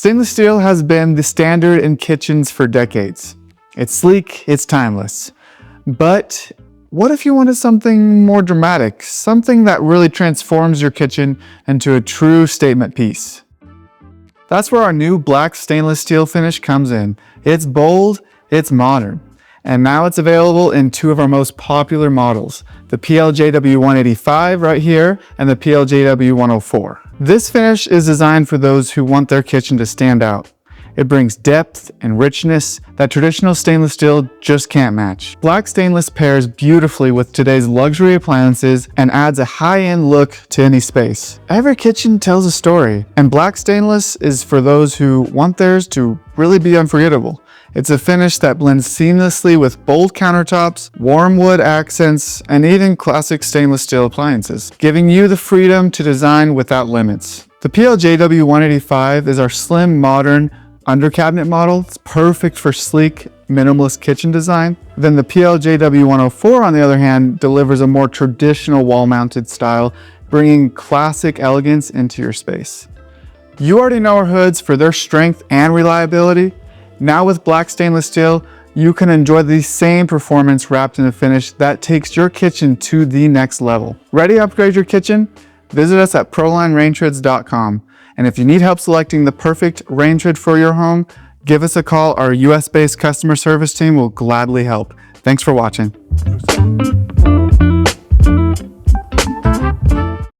Stainless steel has been the standard in kitchens for decades. It's sleek, it's timeless. But what if you wanted something more dramatic? Something that really transforms your kitchen into a true statement piece. That's where our new black stainless steel finish comes in. It's bold, it's modern. And now it's available in two of our most popular models, the PLJW 185 right here and the PLJW 104. This finish is designed for those who want their kitchen to stand out. It brings depth and richness that traditional stainless steel just can't match. Black stainless pairs beautifully with today's luxury appliances and adds a high-end look to any space. Every kitchen tells a story, and black stainless is for those who want theirs to really be unforgettable. It's a finish that blends seamlessly with bold countertops, warm wood accents, and even classic stainless steel appliances, giving you the freedom to design without limits. The PLJW 185 is our slim, modern, under cabinet model. It's perfect for sleek, minimalist kitchen design. Then the PLJW 104, on the other hand, delivers a more traditional wall-mounted style, bringing classic elegance into your space. You already know our hoods for their strength and reliability. Now with black stainless steel, you can enjoy the same performance wrapped in a finish that takes your kitchen to the next level. Ready to upgrade your kitchen? Visit us at ProlineRainTreads.com. And if you need help selecting the perfect rain tread for your home, give us a call. Our US-based customer service team will gladly help. Thanks for watching.